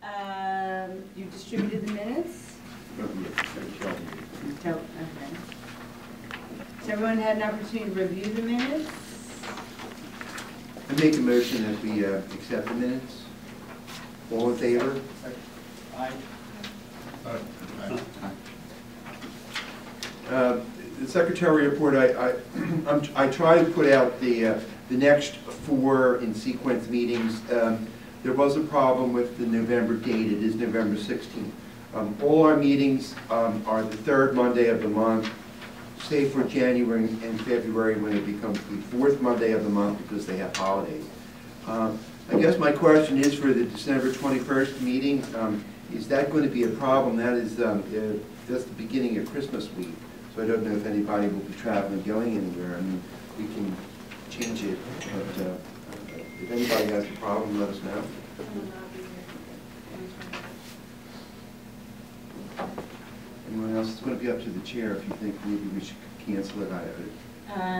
You distributed the minutes? Oh, okay. So everyone had an opportunity to review the minutes? I make a motion that we accept the minutes. All in favor? Aye. The secretary report, I try to put out the next 4 in sequence meetings. There was a problem with the November date. It is November 16th. All our meetings are the 3rd Monday of the month, save for January and February when it becomes the 4th Monday of the month because they have holidays. I guess my question is for the December 21st meeting, is that going to be a problem? That is that's the beginning of Christmas week, so I don't know if anybody will be traveling, going anywhere. I mean, we can change it, but if anybody has a problem, let us know. Anyone else? It's going to be up to the chair if you think maybe we should cancel it.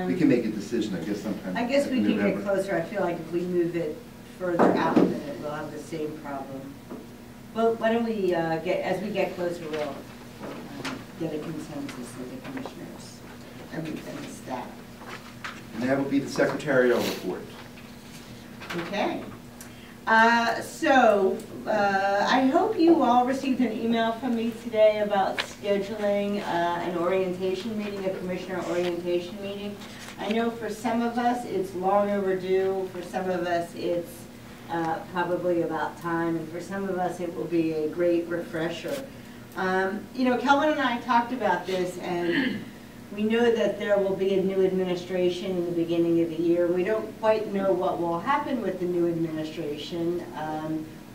We can make a decision, I guess, sometime. I guess we can get closer. I feel like if we move it further out, then we'll have the same problem. Well, why don't we as we get closer, we'll get a consensus of the commissioners and the staff. And that will be the secretarial report. Okay. I hope you all received an email from me today about scheduling an orientation meeting, a commissioner orientation meeting. I know for some of us it's long overdue, for some of us it's probably about time, and for some of us it will be a great refresher. You know, Kelvin and I talked about this, and we know that there will be a new administration in the beginning of the year. We don't quite know what will happen with the new administration.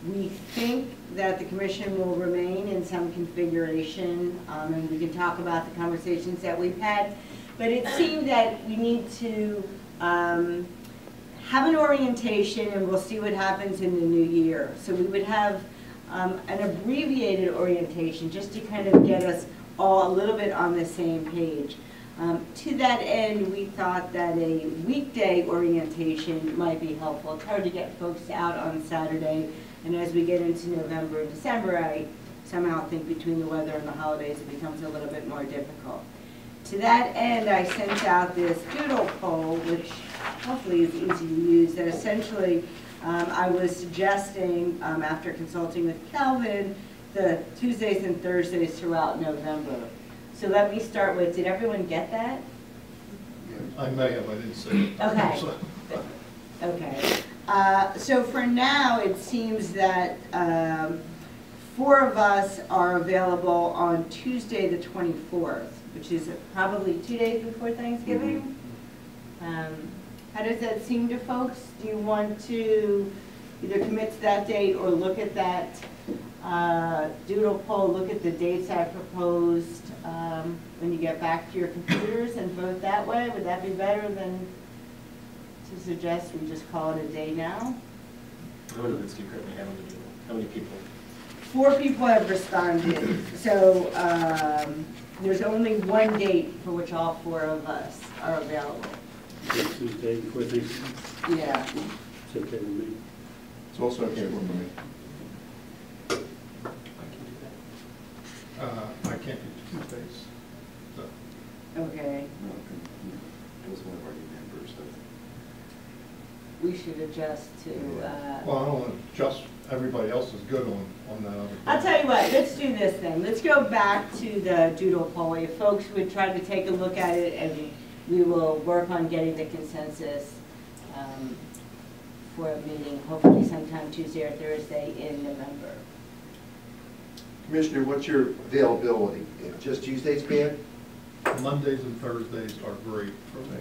We think that the commission will remain in some configuration, and we can talk about the conversations that we've had. But it seemed that we need to have an orientation, and we'll see what happens in the new year. So we would have an abbreviated orientation just to kind of get us all a little bit on the same page. To that end, we thought that a weekday orientation might be helpful. It's hard to get folks out on Saturday, and as we get into November and December, I somehow think between the weather and the holidays it becomes a little bit more difficult. To that end, I sent out this doodle poll, which hopefully is easy to use, that essentially I was suggesting, after consulting with Kelvin, the Tuesdays and Thursdays throughout November. So let me start with, did everyone get that? I may have, I didn't see it. Okay. Okay. So for now, it seems that 4 of us are available on Tuesday the 24th, which is probably 2 days before Thanksgiving. How does that seem to folks? Do you want to either commit to that date or look at that doodle poll, look at the dates I proposed when you get back to your computers and vote that way? Would that be better than to suggest we just call it a day now? How many people? 4 people have responded, so there's only one date for which all 4 of us are available. Tuesday before Thanksgiving? Yeah. It's okay with me. It's also okay with me. I can't do Tuesdays. So. Okay. It was one of our new members. We should adjust to... Well, I don't want to adjust. Everybody else is good on that other day. I'll tell you what, let's do this then. Let's go back to the doodle poll. If folks would try to take a look at it, and we will work on getting the consensus for a meeting, hopefully sometime Tuesday or Thursday in November. Commissioner, what's your availability? Just Tuesdays bad? Mondays and Thursdays are great for me.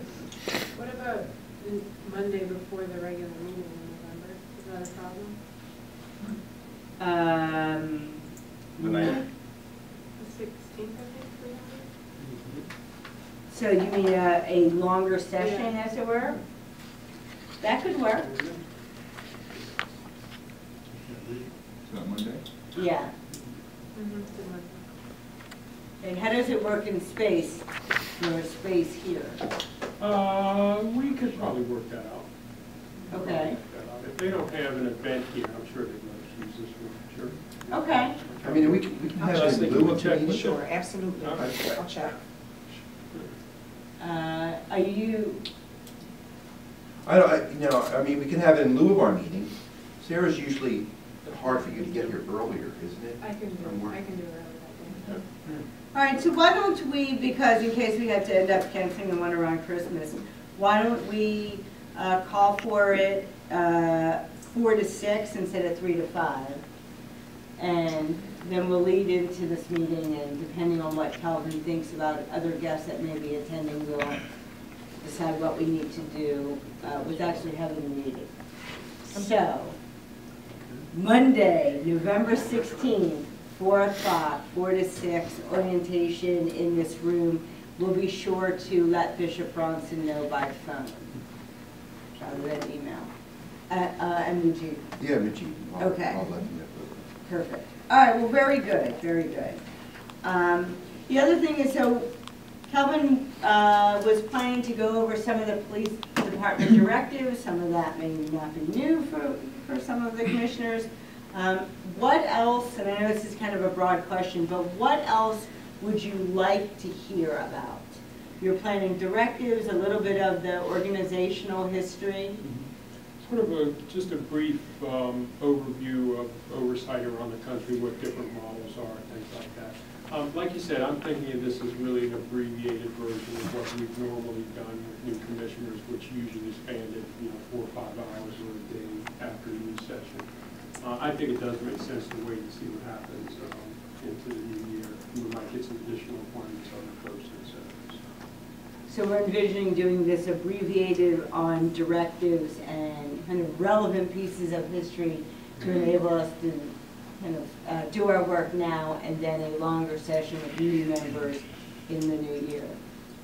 What about the Monday before the regular meeting in November? Is that a problem? The night? The 16th, I think, for November? So you mean a longer session, as it were? That could work. Is that Monday? Yeah. And how does it work in space? Your space here. We could probably work that out. Okay. If they don't have an event here, I'm sure they'd let us use this one, sure. Okay. I mean, we can have just it in thinking lieu we of check meeting. with Sure, absolutely. All right. I'll check. Are you, I mean, we can have it in lieu of our meeting. Sarah's usually hard for you to get here earlier, isn't it? I can do From work? early that day. all right, so why don't we, because in case we have to end up canceling the one around Christmas, why don't we call for it 4 to 6 instead of 3 to 5? And then we'll lead into this meeting, and depending on what Calvin thinks about other guests that may be attending, we'll decide what we need to do with actually having the meeting. So, Monday, November 16th, 4 o'clock, 4 to 6, orientation in this room. We'll be sure to let Bishop Bronson know by phone, rather than email. And Mujeeb. Yeah, Richie. Okay. I'll let you know. Perfect. All right, well, very good, very good. The other thing is, so Kelvin was planning to go over some of the police department directives. Some of that may not be new for some of the commissioners. What else, and I know this is kind of a broad question, but what else would you like to hear about? You're planning directives, a little bit of the organizational history. Sort of just a brief overview of oversight around the country, what different models are, things like that. Like you said, I'm thinking of this as really an abbreviated version of what we've normally done with new commissioners, which usually spanned it, 4 or 5 hours or a day after a new session. I think it does make sense to wait and see what happens into the new year. We might get some additional appointments on the first and second. So we're envisioning doing this abbreviated on directives and kind of relevant pieces of history to enable us to kind of do our work now, and then a longer session with new members in the new year.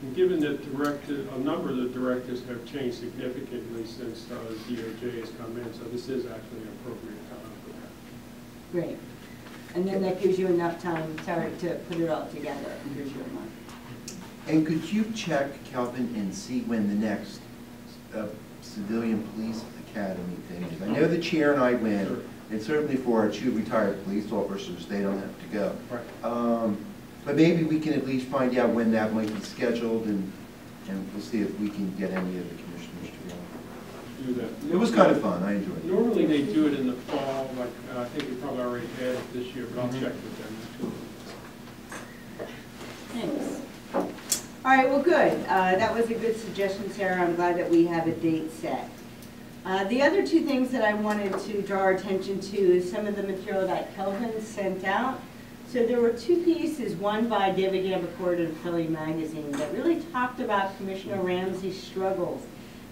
And given that a number of the directives have changed significantly since DOJ has come in, so this is actually an appropriate time for that. Great. And then that gives you enough time, sorry, to put it all together. Gives you a month. And could you check, Calvin, and see when the next civilian police academy thing is? I know the chair and I went, Sure. and certainly for our 2 retired police officers, they don't have to go. Right. But maybe we can at least find out when that might be scheduled, and we'll see if we can get any of the commissioners to go. Do that. It was kind of fun, I enjoyed it. Normally they do it in the fall, like I think we probably already had it this year, but I'll check with them too. Thanks. All right, well, good. That was a good suggestion, Sarah. I'm glad that we have a date set. The other 2 things that I wanted to draw our attention to is some of the material that Kelvin sent out. So there were 2 pieces, one by David Gambacourt in Philly Magazine, that really talked about Commissioner Ramsey's struggles.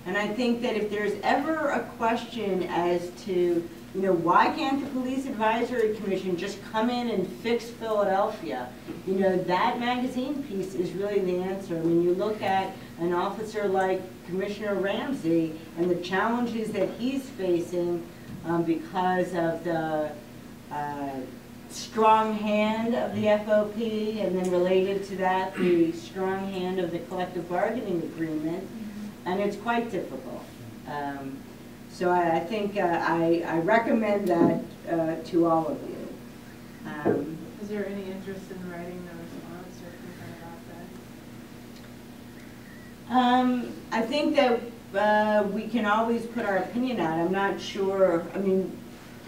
And I think that if there's ever a question as to, why can't the Police Advisory Commission just come in and fix Philadelphia? That magazine piece is really the answer. When you look at an officer like Commissioner Ramsey and the challenges that he's facing because of the strong hand of the FOP, and then related to that, the strong hand of the collective bargaining agreement, and it's quite difficult. So I think I recommend that to all of you. Is there any interest in writing the response or anything about that? I think that we can always put our opinion out. I'm not sure,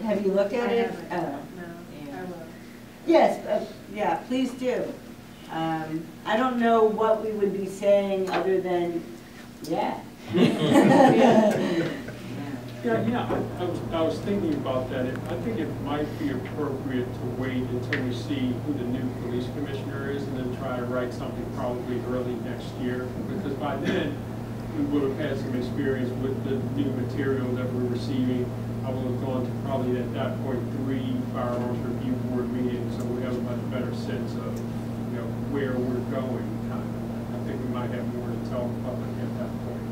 have you looked at I it? haven't. No, Yeah. I will. Yes, yeah, please do. I don't know what we would be saying other than, yeah. I was thinking about that. I think it might be appropriate to wait until we see who the new police commissioner is, and then try to write something probably early next year, because by then we would have had some experience with the new material that we're receiving. I will have gone to probably at that point 3 firearms review board meetings, so we have a much better sense of where we're going. I think we might have more to tell the public at that point.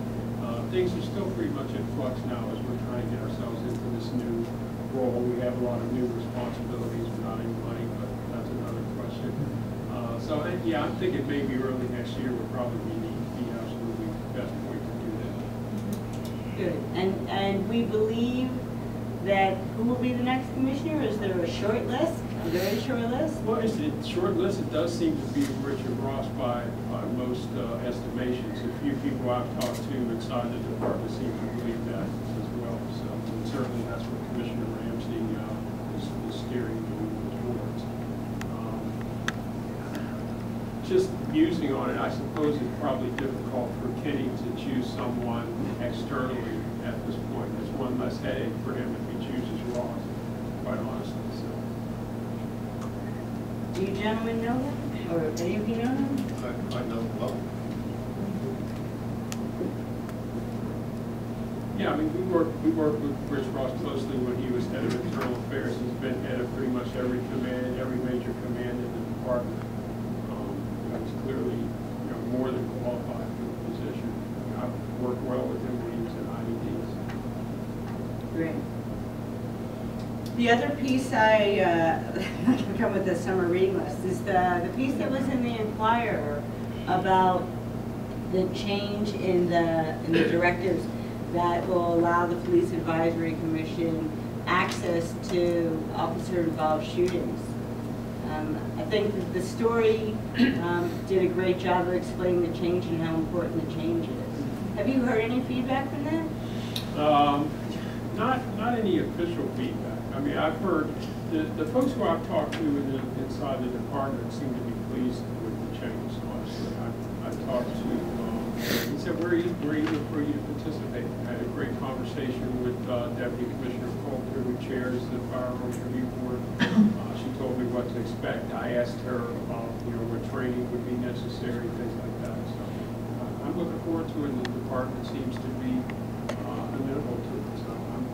Things are still pretty much in flux now as we're trying to get ourselves into this new role. We have a lot of new responsibilities, we're not in money, but that's another question. Yeah, I'm thinking maybe early next year would probably be the absolutely best point to do that. Good. And we believe that who will be the next commissioner? Is there a short list, a very short list? Well, it's a short list. It does seem to be Richard Ross by most estimations. A few people I've talked to inside the department seem to believe that as well. So and certainly that's what Commissioner Ramsey is steering towards. Just musing on it, I suppose it's probably difficult for Kenny to choose someone externally at this point. There's one less headache for him if he chooses Ross, quite honestly. So. Do you gentlemen know him? Or any of you know him? I know them well. Yeah, I mean, we worked with Rich Ross closely when he was head of internal affairs. He's been head of pretty much every command, every major command in the department. He's clearly, more than qualified for the position. I've worked well with him when he was at IEDs. Great. The other piece I can come with the summer reading list is the piece that was in the Enquirer about the change in the directives that will allow the Police Advisory Commission access to officer-involved shootings. I think that the story did a great job of explaining the change and how important the change is. Have you heard any feedback from that? Not any official feedback. I mean, I've heard the folks who I've talked to inside the department seem to be pleased with the change. Honestly, I've talked to. He said, "We're eager for you to participate." I had a great conversation with Deputy Commissioner Coulter, who chairs the Firearms Review Board. She told me what to expect. I asked her about, what training would be necessary, things like that. So I'm looking forward to it, and the department seems to be amenable to it. So I'm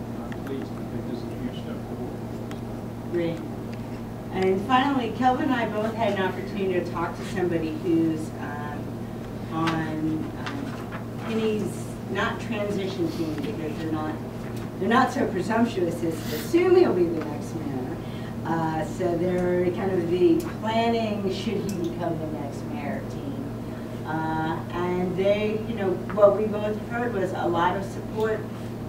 pleased. I think this is a huge step forward. Great. And finally, Kelvin and I both had an opportunity to talk to somebody who's on Kenny's not transition team, because they're not so presumptuous as to assume he'll be the next mayor. So they're kind of the planning should he become the next mayor team. And they, what we both heard was a lot of support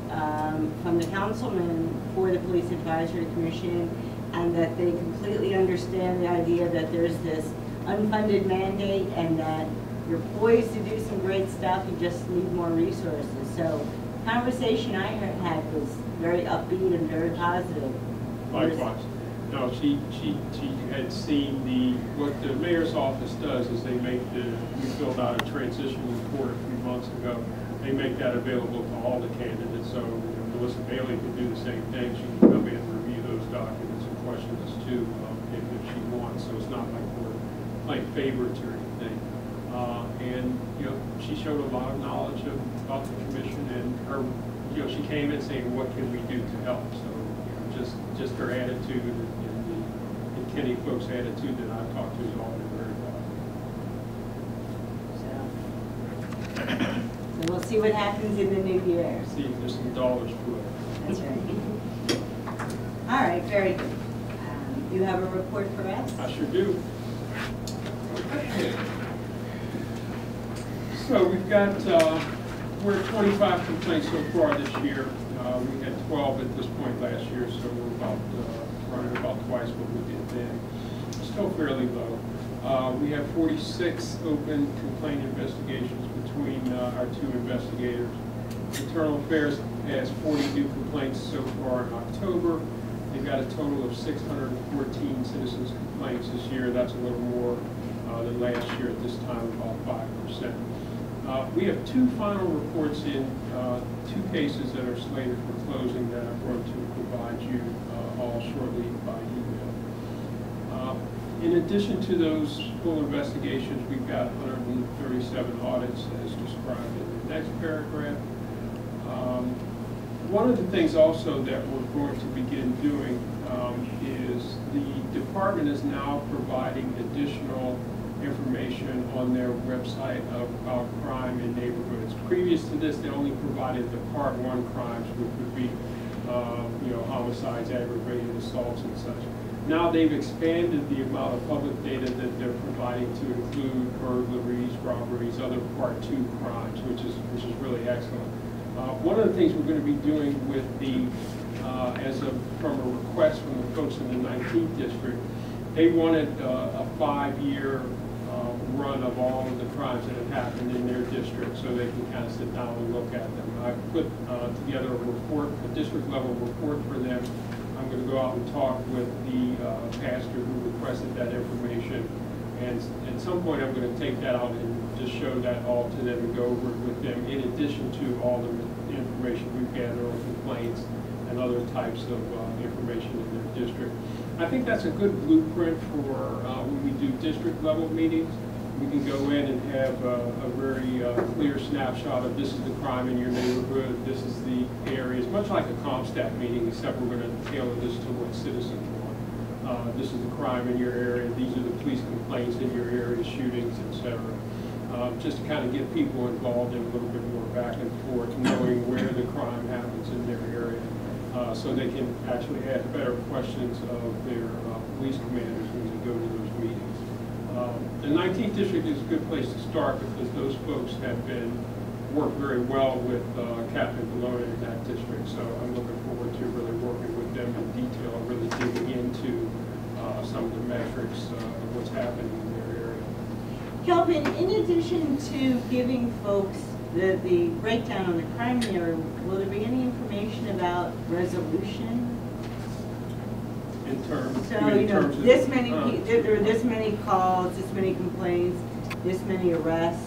from the councilman for the Police Advisory Commission, and that they completely understand the idea that there's this unfunded mandate and that you're poised to do some great stuff, you just need more resources. So the conversation I had was very upbeat and very positive. Likewise. No, she had seen what the mayor's office does is we filled out a transition report a few months ago. They make that available to all the candidates. So Melissa Bailey can do the same thing. She can come in and review those documents and questions too, if she wants. So it's not like we're playing favorites or anything. And she showed a lot of knowledge about the commission, and her, she came in saying, "What can we do to help?" So just her attitude and Kenny folks' attitude that I've talked to has all been very positive. So we'll see what happens in the new year. See if there's some dollars for it. That's right. All right, very good. You have a report for us? I sure do. So we've got, we're at 25 complaints so far this year. We had 12 at this point last year, so we're about running about twice what we did then. Still fairly low. We have 46 open complaint investigations between our two investigators. Internal Affairs has 42 complaints so far in October. They've got a total of 614 citizens complaints this year. That's a little more than last year at this time, about 5%. We have two final reports in two cases that are slated for closing that I'm going to provide you all shortly by email. In addition to those full investigations, we've got 137 audits as described in the next paragraph. One of the things also that we're going to begin doing is the department is now providing additional information on their website about crime in neighborhoods. Previous to this, they only provided the Part 1 crimes, which would be homicides, aggravated assaults, and such. Now they've expanded the amount of public data that they're providing to include burglaries, robberies, other Part 2 crimes, which is really excellent. One of the things we're going to be doing with the from a request from the folks in the 19th district. They wanted a 5-year run of all of the crimes that have happened in their district so they can kind of sit down and look at them. I put together a report, a district level report for them. I'm going to go out and talk with the pastor who requested that information, and at some point I'm going to take that out and just show that all to them and go over it with them, in addition to all the information we've gathered on complaints and other types of information in their district. I think that's a good blueprint for when we do district level meetings. We can go in and have a very clear snapshot of this is the crime in your neighborhood, this is the areas, much like a ComStat meeting, except we're going to tailor this to what citizens want. This is the crime in your area, these are the police complaints in your area, shootings, etc. Just to kind of get people involved in a little bit more back and forth, knowing where the crime happens in their area, so they can actually ask better questions of their police commanders when they go to those meetings. The 19th district is a good place to start because those folks have worked very well with Captain Bologna in that district. So I'm looking forward to really working with them in detail, really digging into some of the metrics of what's happening in their area. Kelvin, in addition to giving folks the breakdown on the crime area, will there be any information about resolution? In terms, So, you know, this many, there are this many calls, this many complaints, this many arrests.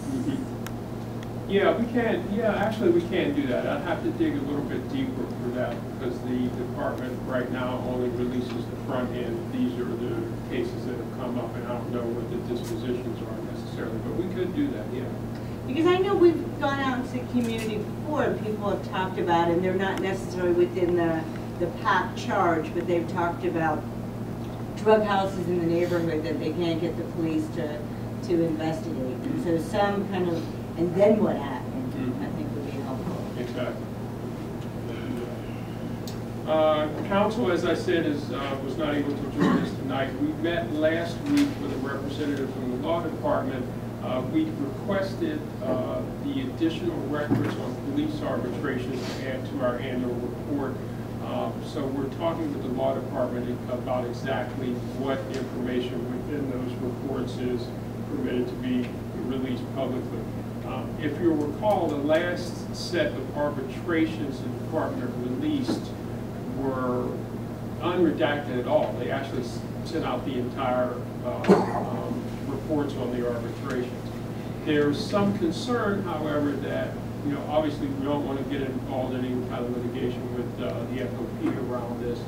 Yeah, we can. Yeah, actually, we can do that. I'd have to dig a little bit deeper for that because the department right now only releases the front end. These are the cases that have come up, and I don't know what the dispositions are necessarily, but we could do that. Yeah. Because I know we've gone out into the community before, and people have talked about, and they're not necessarily within the PAC charge, but they've talked about drug houses in the neighborhood that they can't get the police to investigate. And so some kind of, and then what happened, I think would be helpful. Exactly. Council, as I said, was not able to join us tonight. We met last week with a representative from the law department. We requested the additional records on police arbitrations to add to our annual report. So we're talking with the law department about exactly what information within those reports is permitted to be released publicly. If you'll recall, the last set of arbitrations the department released were unredacted at all. They actually sent out the entire reports on the arbitrations. There's some concern, however, that obviously we don't want to get involved in any kind of litigation with the FOP around this.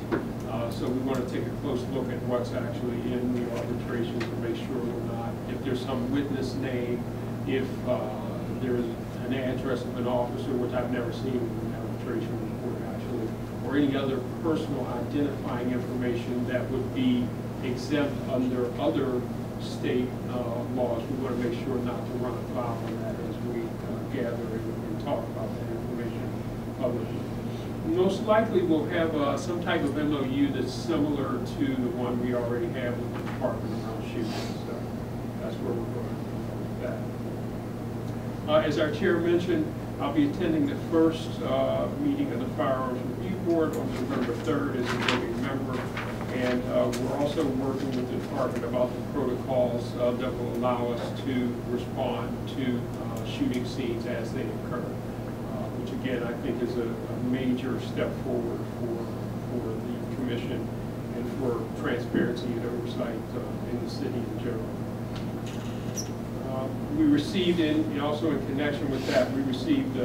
So we want to take a close look at what's actually in the arbitrations to make sure we're not, if there's some witness name, if there's an address of an officer, which I've never seen in an arbitration report actually, or any other personal identifying information that would be exempt under other state laws. We want to make sure not to run afoul of that as we gather and talk about that information publicly. Most likely we'll have some type of MOU that's similar to the one we already have with the department around shootings. So that's where we're going with that. As our chair mentioned, I'll be attending the first meeting of the Firearms Review Board on November 3rd as a voting member. And we're also working with the department about the protocols that will allow us to respond to shooting scenes as they occur, which again I think is a major step forward for the commission and for transparency and oversight in the city in general. We received, and also in connection with that, we received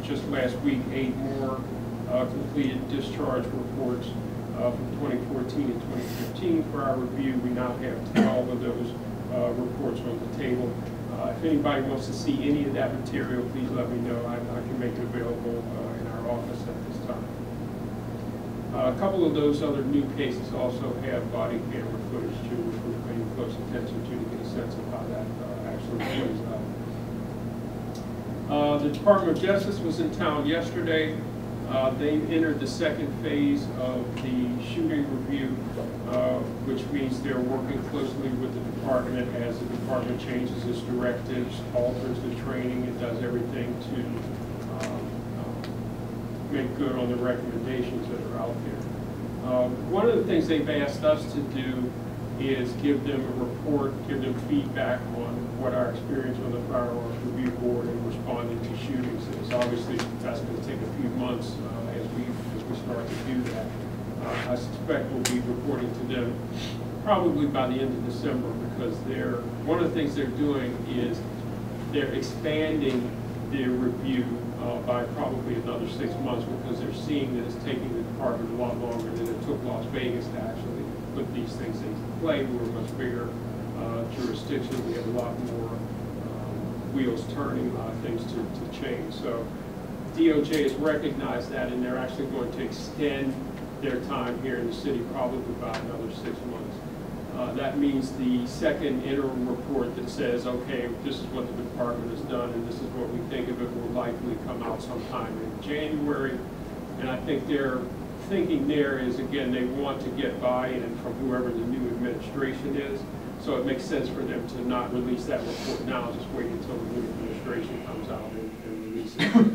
just last week 8 more completed discharge reports from 2014 and 2015 for our review. We now have 12 of those reports on the table. If anybody wants to see any of that material, please let me know. I can make it available in our office at this time. A couple of those other new cases also have body camera footage too, which we're paying close attention to get a sense of how that actually plays out. The Department of Justice was in town yesterday. They entered the second phase of the shooting review, which means they're working closely with the department as the department changes its directives, alters the training, and does everything to make good on the recommendations that are out there. One of the things they've asked us to do is give them a report, give them feedback on what our experience on the Firearms Review Board in responding to shootings is. Obviously, that's going to take a few months as we start to do that. I suspect we'll be reporting to them probably by the end of December, because one of the things they're doing is they're expanding their review by probably another 6 months, because they're seeing that it's taking the department a lot longer than it took Las Vegas to actually put these things into play. We're a much bigger jurisdiction. We have a lot more wheels turning, a lot of things to change. So DOJ has recognized that, and they're actually going to extend their time here in the city probably about another 6 months. That means the second interim report that says, okay, this is what the department has done and this is what we think of it, will likely come out sometime in January. And I think their thinking there is, again, they want to get buy-in from whoever the new administration is. So it makes sense for them to not release that report now, just wait until the new administration comes out and release it.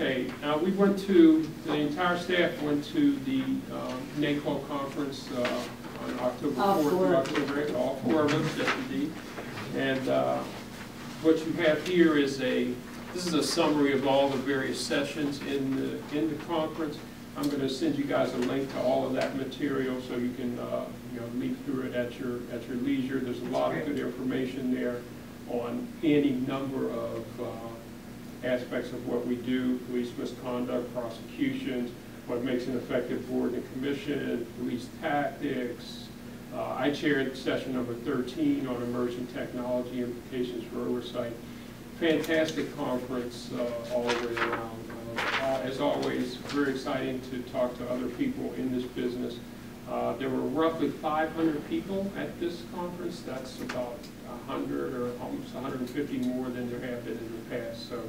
Okay, we the entire staff went to the NACO conference on October 4th, October 8th, all four of us, yes indeed. And what you have here is this is a summary of all the various sessions in the conference. I'm going to send you guys a link to all of that material so you can leaf through it at your leisure. There's a lot of good information there on any number of aspects of what we do: police misconduct, prosecutions, what makes an effective board and commission, police tactics. I chaired session number 13 on emerging technology implications for oversight. Fantastic conference all the way around. As always, very exciting to talk to other people in this business. There were roughly 500 people at this conference. That's about 100 or almost 150 more than there have been in the past. So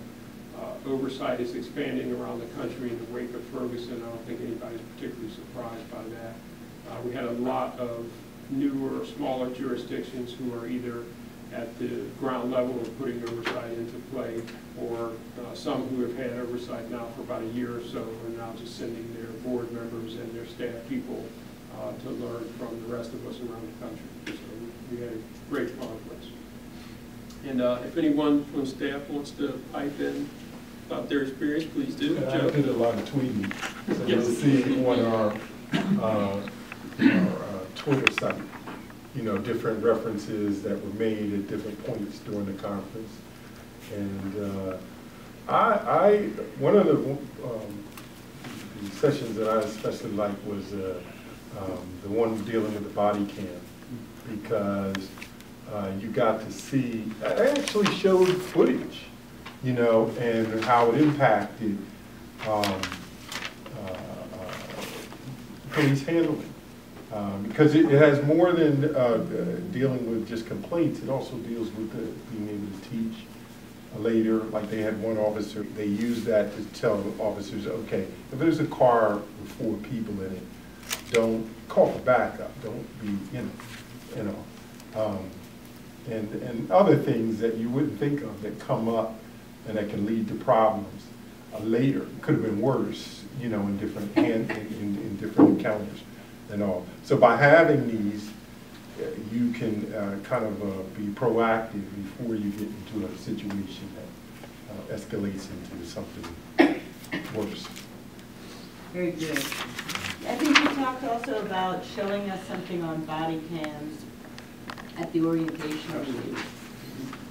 oversight is expanding around the country in the wake of Ferguson. I don't think anybody's particularly surprised by that. We had a lot of newer, smaller jurisdictions who are either at the ground level of putting oversight into play, or some who have had oversight now for about a year or so are now just sending their board members and their staff people to learn from the rest of us around the country. So we had a great conference. And if anyone from staff wants to pipe in about their experience, please do. Yeah, I did a lot of tweeting. So Yes. you'll see on our Twitter site, different references that were made at different points during the conference. And one of the sessions that I especially liked was the one dealing with the body cam, because you got to see, I actually showed footage, and how it impacted police handling. Because it has more than dealing with just complaints. It also deals with being able to teach later. Like they had one officer, they used that to tell officers, okay, if there's a car with 4 people in it, don't call for backup. Don't be, and other things that you wouldn't think of that come up and that can lead to problems later. It could have been worse, in different in different encounters and all. So by having these, you can kind of be proactive before you get into a situation that escalates into something worse. Very good. I think you talked also about showing us something on body cams at the orientation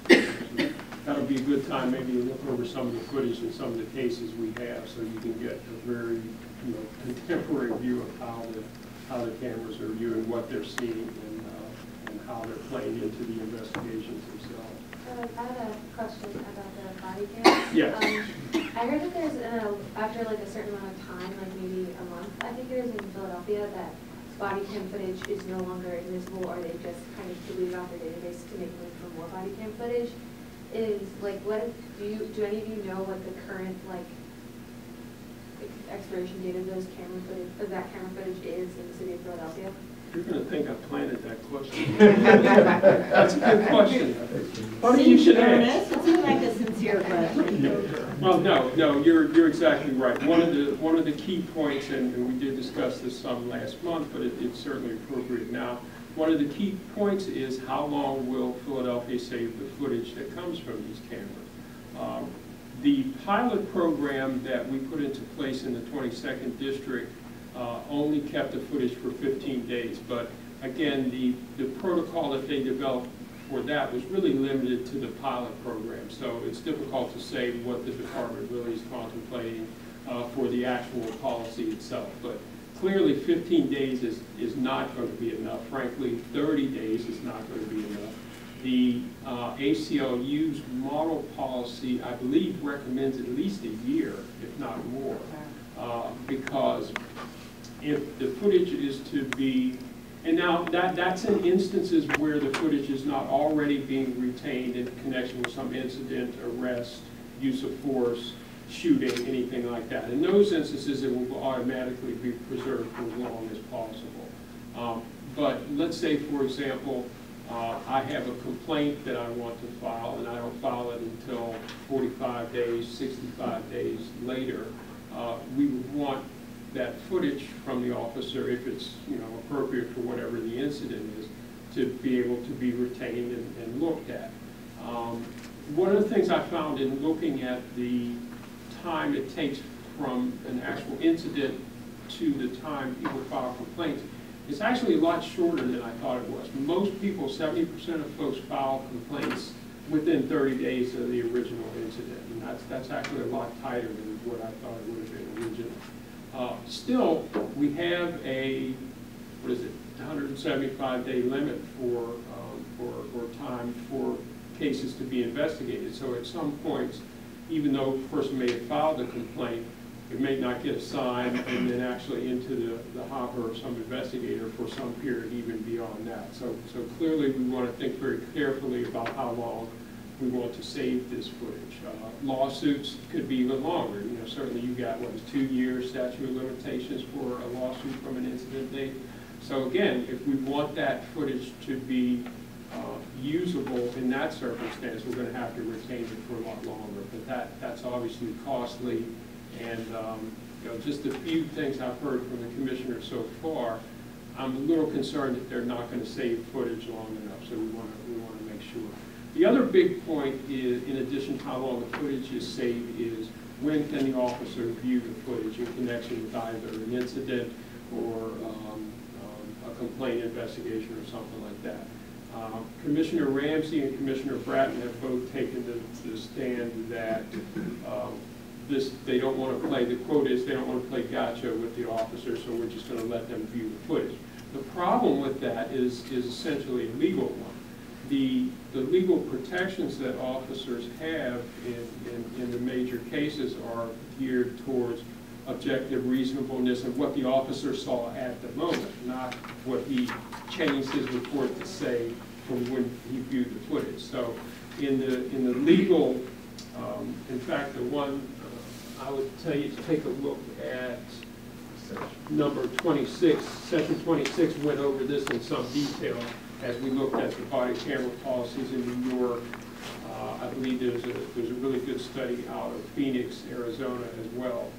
meeting. That'll be a good time maybe to look over some of the footage and some of the cases we have, so you can get a very contemporary view of how the cameras are viewing what they're seeing and how they're playing into the investigations themselves. I had a question about the body cam. Yes. I heard that there's, after like a certain amount of time, like maybe a month, I think it is in Philadelphia, that body cam footage is no longer admissible, or they just kind of delete it off their database to make room for more body cam footage. Is like, do any of you know what the current like expiration date of those camera footage, of that camera footage is in the city of Philadelphia? You're gonna think I planted that question. That's a good question. Funny you should ask. It seems like a sincere question. Well, no, you're exactly right. One of the key points, and we did discuss this some last month, but it's certainly appropriate now. One of the key points is how long will Philadelphia save the footage that comes from these cameras? The pilot program that we put into place in the 22nd district only kept the footage for 15 days, but again, the protocol that they developed for that was really limited to the pilot program, so it's difficult to say what the department really is contemplating for the actual policy itself. But clearly 15 days is not going to be enough. Frankly, 30 days is not going to be enough. The ACLU's model policy, I believe, recommends at least a year, if not more, because if the footage is to be, and now that's in instances where the footage is not already being retained in connection with some incident, arrest, use of force, shooting, anything like that. In those instances, it will automatically be preserved for as long as possible. But let's say, for example, I have a complaint that I want to file, and I don't file it until 45 days, 65 days later. We would want that footage from the officer, if it's appropriate for whatever the incident is, to be able to be retained and looked at. One of the things I found in looking at the time it takes from an actual incident to the time people file complaints, it's actually a lot shorter than I thought it was. Most people, 70% of folks, file complaints within 30 days of the original incident, and that's actually a lot tighter than what I thought it would have been originally. Still, we have a 175-day limit for time for cases to be investigated. So at some points, even though a person may have filed a complaint, it may not get assigned and then actually into the hopper of some investigator for some period even beyond that. So clearly we want to think very carefully about how long we want to save this footage. Lawsuits could be even longer. Certainly you got, 2 years statute of limitations for a lawsuit from an incident date. So again, if we want that footage to be usable in that circumstance, we're going to have to retain it for a lot longer. But that's obviously costly. And just a few things I've heard from the commissioner so far, I'm a little concerned that they're not going to save footage long enough. So we want to make sure. The other big point is, in addition to how long the footage is saved, is when can the officer view the footage in connection with either an incident or a complaint investigation or something like that. Commissioner Ramsey and Commissioner Bratton have both taken the stand that they don't want to play, the quote is, they don't want to play gotcha with the officer, so we're just going to let them view the footage. The problem with that is essentially a legal one. The legal protections that officers have in the major cases are geared towards objective reasonableness of what the officer saw at the moment, not what he changed his report to say from when he viewed the footage. So in the legal, in fact, the one I would tell you to take a look at number 26, section 26 went over this in some detail as we looked at the body camera policies in New York. I believe there's a really good study out of Phoenix, Arizona as well,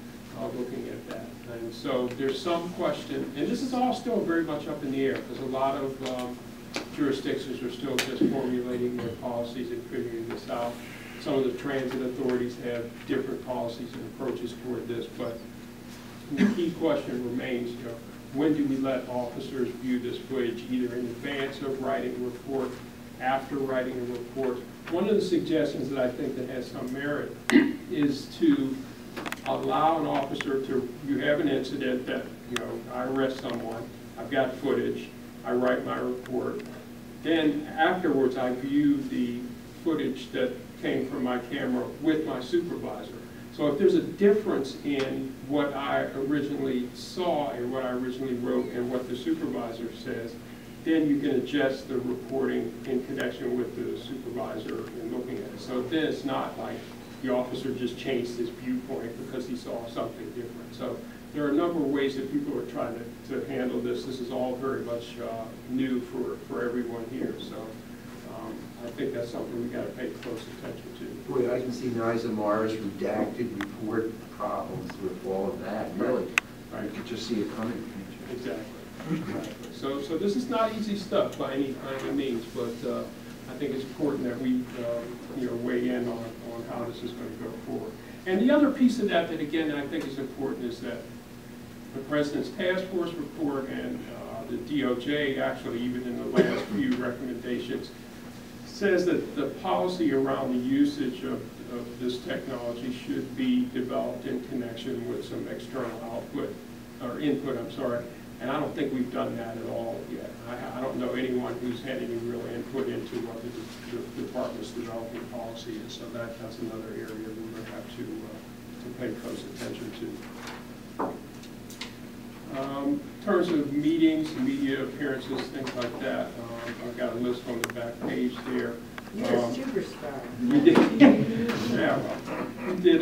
looking at that. And so there's some question, and this is all still very much up in the air because a lot of jurisdictions are still just formulating their policies and figuring this out. Some of the transit authorities have different policies and approaches toward this, but the key question remains, when do we let officers view this footage, either in advance of writing a report, after writing a report? One of the suggestions that I think that has some merit is to allow an officer to, you have an incident that, I arrest someone, I've got footage, I write my report, then afterwards I view the footage that came from my camera with my supervisor. So if there's a difference in what I originally saw and what I originally wrote and what the supervisor says, then you can adjust the reporting in connection with the supervisor in looking at it. So then it's not like the officer just changed his viewpoint because he saw something different. So there are a number of ways that people are trying to handle this. This is all very much new for everyone here, so I think that's something we got to pay close attention to. Boy, I can see Nisa Morris redacted report problems with all of that, really. Right. You could just see it coming. Exactly. So this is not easy stuff by any means, but I think it's important that we weigh in on how this is going to go forward. And the other piece of that again I think is important is that the President's Task Force report and the DOJ actually even in the last few recommendations says that the policy around the usage of this technology should be developed in connection with some external output or input, I'm sorry. And I don't think we've done that at all yet. I don't know anyone who's had any real input into what the department's developing policy is. So that's another area we're going to have to pay close attention to. In terms of meetings, media appearances, things like that, I've got a list on the back page there. You're a superstar. We did, yeah, well, we did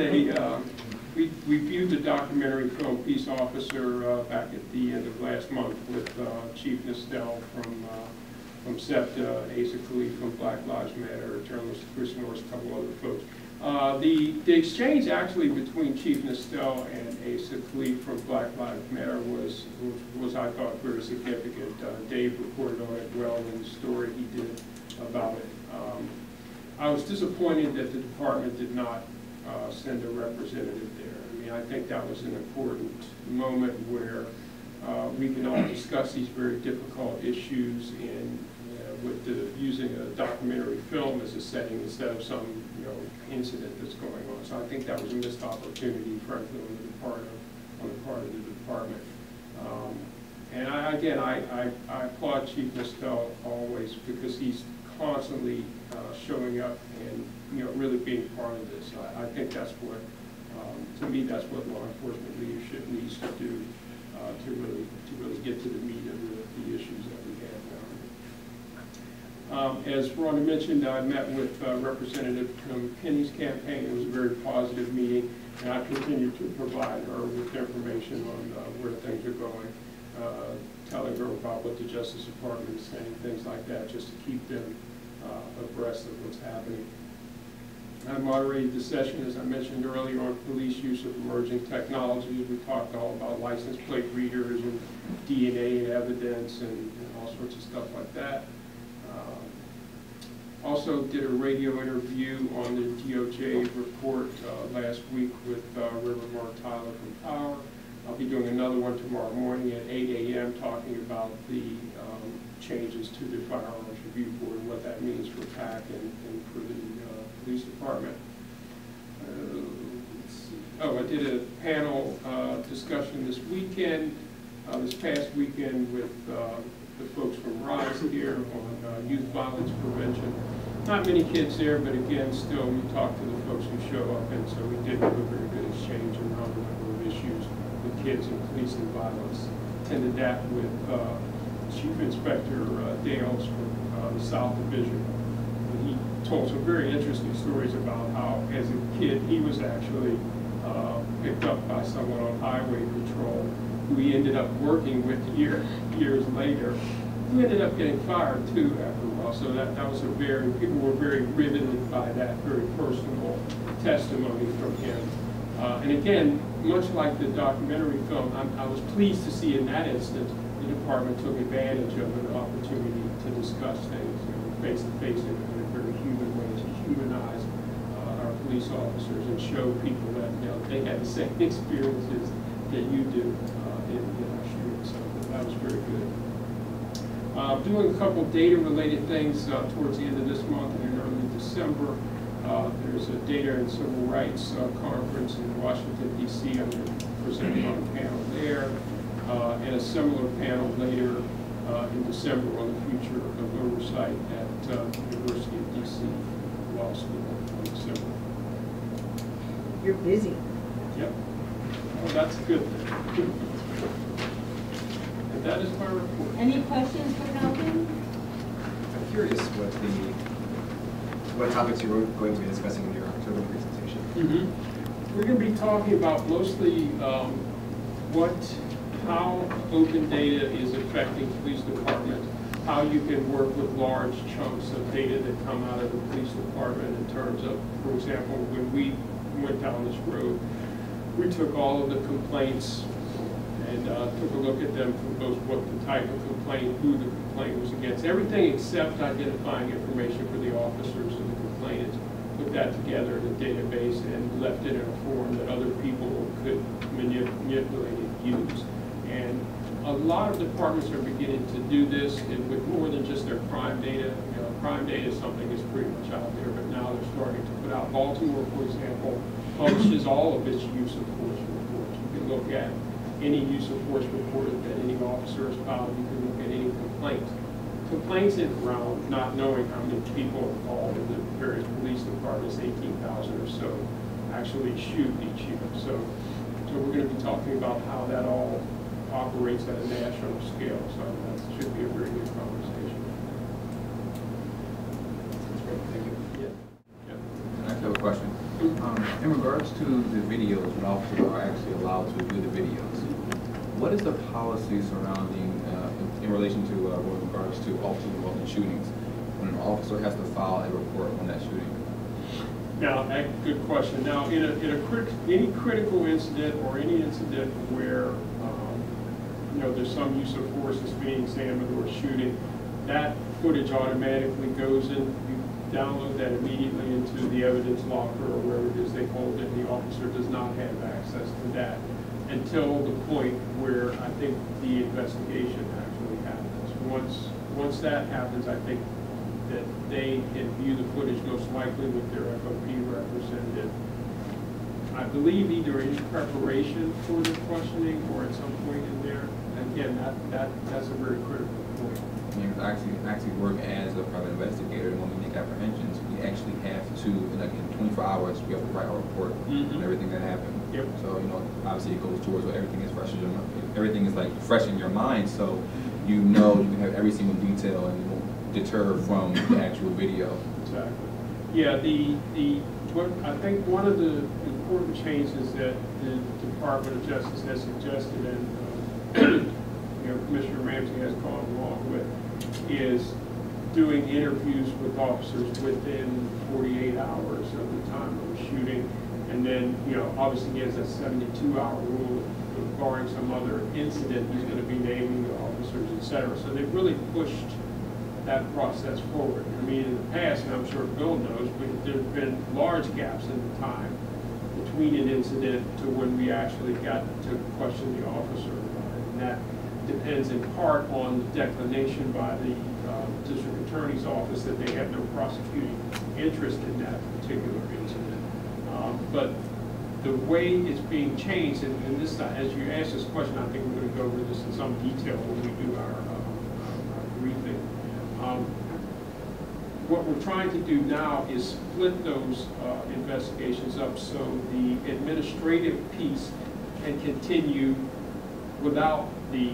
we viewed the documentary film Peace Officer back at the end of last month with Chief Nistel from SEPTA, Asa Khalif from Black Lives Matter, journalist Chris Norris, a couple other folks. The exchange actually between Chief Nistel and Asa Khalif from Black Lives Matter was I thought very significant. Dave reported on it well in the story he did about it. I was disappointed that the department did not send a representative there. I mean, I think that was an important moment where we can all discuss these very difficult issues and with using a documentary film as a setting instead of some incident that's going on. So I think that was a missed opportunity, frankly, on the part of the department. And I applaud Chief Nistel always because he's constantly showing up and really being part of this. I think that's what, to me, that's what law enforcement leadership needs to do to really get to the meat of the issues that we have now. As Rhonda mentioned, I met with Representative Penny's campaign. It was a very positive meeting, and I continue to provide her with information on where things are going, telling her about what the Justice Department is saying, things like that, just to keep them abreast of what's happening. I moderated the session, as I mentioned earlier, on police use of emerging technologies. We talked all about license plate readers and DNA and evidence and all sorts of stuff like that. Also did a radio interview on the DOJ report last week with River Mark Tyler from Power. I'll be doing another one tomorrow morning at 8 a.m. talking about the changes to the Firearms Review Board and what that means for PAC and for the police department. Let's see. Oh, I did a panel discussion this weekend, this past weekend with the folks from RISE here on youth violence prevention. Not many kids there, but again, still we talk to the folks who show up, and so we did have a very good exchange around a number of issues with kids and police and violence. Attended that with Chief Inspector Dales from the South Division. And he told some very interesting stories about how, as a kid, he was actually picked up by someone on highway patrol who he ended up working with years later, who ended up getting fired too after a while. So that was people were very riveted by that very personal testimony from him. And again, much like the documentary film, I was pleased to see in that instance the department took advantage of an opportunity to discuss things face to face in a very human way, to humanize our police officers and show people that they had the same experiences that you do in our streets. So that was very good. Doing a couple data-related things towards the end of this month and in early December. There's a Data and Civil Rights Conference in Washington, D.C. I'm going to present on a panel there. And a similar panel later in December on the future of oversight at University of D.C. Law School in December. You're busy. Yep. Well, that's good. And that is my report. Any questions for Malcolm? I'm curious what topics you're going to be discussing in your October presentation. We're going to be talking about mostly how open data is affecting police department, how you can work with large chunks of data that come out of the police department in terms of, for example, when we went down this road, we took all of the complaints and took a look at them for both what the type of complaint, who the complaint was against, everything except identifying information for the officers and the complainants, put that together in a database and left it in a form that other people could manipulate and use. And a lot of departments are beginning to do this with more than just their crime data. You know, crime data is something that's pretty much out there, but now they're starting to put out. Baltimore, for example, publishes all of its use of force reports. You can look at any use of force report that any officer has filed. You can look at any complaint. Complaints in around not knowing how many people are called in the various police departments, 18,000 or so, actually shoot each year. So we're going to be talking about how that all operates at a national scale. So that should be a very good conversation. That's great, thank you. Yeah. And I have a question. In regards to the videos, when officers are actually allowed to do the videos, what is the policy surrounding, in relation to, with regards to officers involved in shootings, when an officer has to file a report on that shooting? Now, good question. Now, any critical incident or any incident where there's some use of force that's being examined or shooting, that footage automatically goes in. You download that immediately into the evidence locker or wherever it is they hold it. The officer does not have access to that until the point where I think the investigation actually happens. Once that happens, I think that they can view the footage most likely with their FOP representative. I believe either in preparation for the questioning or at some point in there. And again, that's a very critical point. I actually work as a private investigator, and when we make apprehensions, we actually have to, in 24 hours, we have to write a report on everything that happened. Yep. So, obviously it goes towards where everything is fresh in your mind. Everything is like fresh in your mind, so you can have every single detail and you won't deter from the actual video. Exactly. Yeah, I think one of the important changes that the Department of Justice has suggested, and Commissioner Ramsey has gone along with, is doing interviews with officers within 48 hours of the time of the shooting. And then, obviously he has that 72-hour rule, barring some other incident, he's going to be naming the officers, et cetera. So they've really pushed that process forward. I mean, in the past, and I'm sure Bill knows, but there have been large gaps in the time between an incident to when we actually got to question the officer. And that depends in part on the declination by the district attorney's office that they have no prosecuting interest in that particular incident. But the way it's being changed, and this, as you ask this question, I think we're going to go over this in some detail when we do our briefing. What we're trying to do now is split those investigations up so the administrative piece can continue without the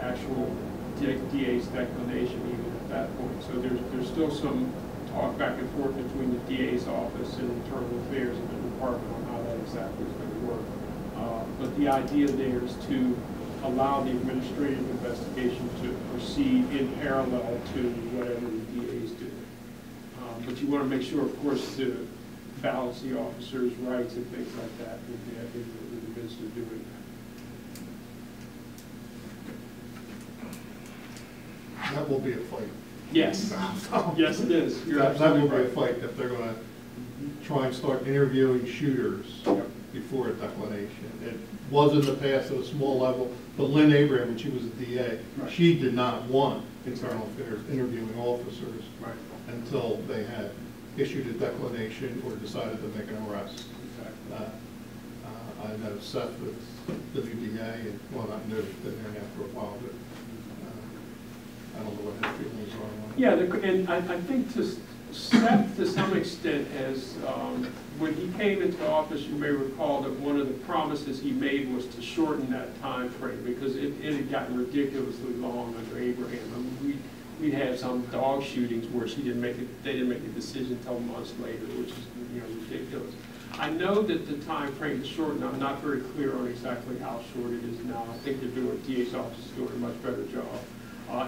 actual DA's declination even at that point. So there's still some talk back and forth between the DA's office and internal affairs in the department on how that exactly is going to work. But the idea there is to allow the administrative investigation to proceed in parallel to whatever the DA's do. But you want to make sure, of course, to balance the officer's rights and things like that in the midst of doing that. That will be a fight. Yes. Yes, it is. You're That will absolutely be a right. fight if they're going to try and start interviewing shooters before a declination. It was in the past at a small level, but Lynn Abraham, when she was a DA, Right. she did not want internal affairs interviewing officers Right. until they had issued a declination or decided to make an arrest. Exactly. I know Seth is the new DA, and well, not new, been there now for a while, but I don't know what his feelings are on it. Yeah, and I think Seth, to some extent, has, when he came into office, you may recall that one of the promises he made was to shorten that time frame because it had gotten ridiculously long under Abraham. I mean, we had some dog shootings where they didn't make a decision until months later, which is ridiculous. I know that the time frame is short, and I'm not very clear on exactly how short it is now. I think DA's office is doing a much better job.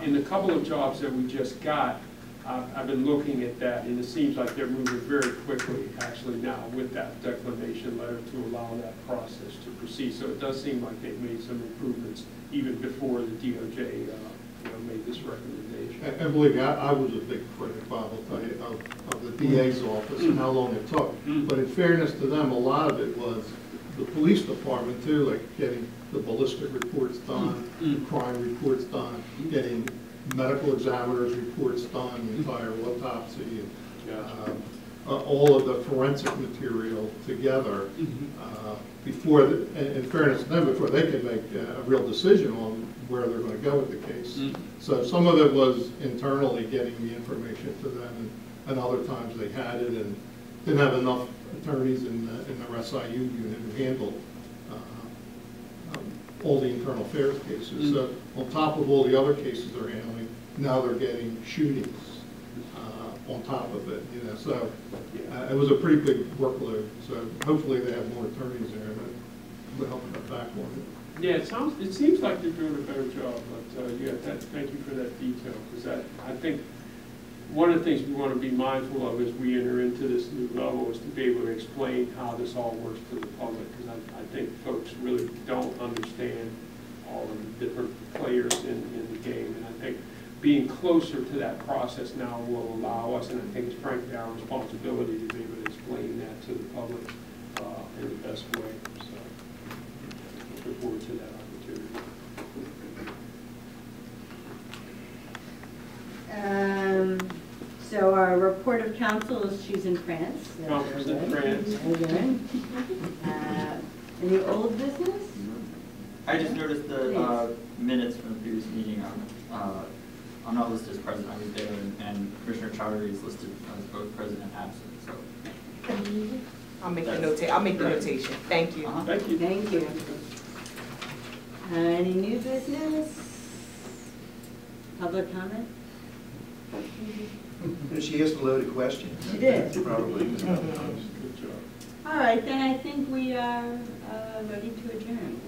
In the couple of jobs that we just got, I've been looking at that, and it seems like they're moving very quickly, actually, now with that declination letter to allow that process to proceed. So it does seem like they've made some improvements even before the DOJ made this recommendation. And believe me, I was a big critic, Bob, will tell you, of the DA's office and how long it took. But in fairness to them, a lot of it was the police department too, like getting the ballistic reports done, crime reports done, getting medical examiners reports done, the entire autopsy, and all of the forensic material together before, in fairness to them, before they could make a real decision on where they're going to go with the case. So some of it was internally getting the information to them, and other times they had it and didn't have enough attorneys in their SIU unit who handled all the internal affairs cases. So on top of all the other cases they're handling, now they're getting shootings on top of it. So it was a pretty big workload. So hopefully they have more attorneys there that will help cut back on it. Yeah, it seems like they're doing a better job, but thank you for that detail, because I think one of the things we want to be mindful of as we enter into this new level is to be able to explain how this all works to the public, because I think folks really don't understand all of the different players in the game, and I think being closer to that process now will allow us, and I think it's frankly our responsibility to be able to explain that to the public in the best way. So looking forward to that opportunity. So our report of council is she's in France. Conference in France. Any old business? I just noticed the minutes from the previous meeting. I'm not listed as president. I was there, and Commissioner Chowdhury is listed as both present and absent. So I'll make the notation. I'll make the notation. Thank you. Thank you. Thank you. Any new business? Public comment? She asked a load of questions. She did. Probably. Good job. All right, then I think we are ready to adjourn.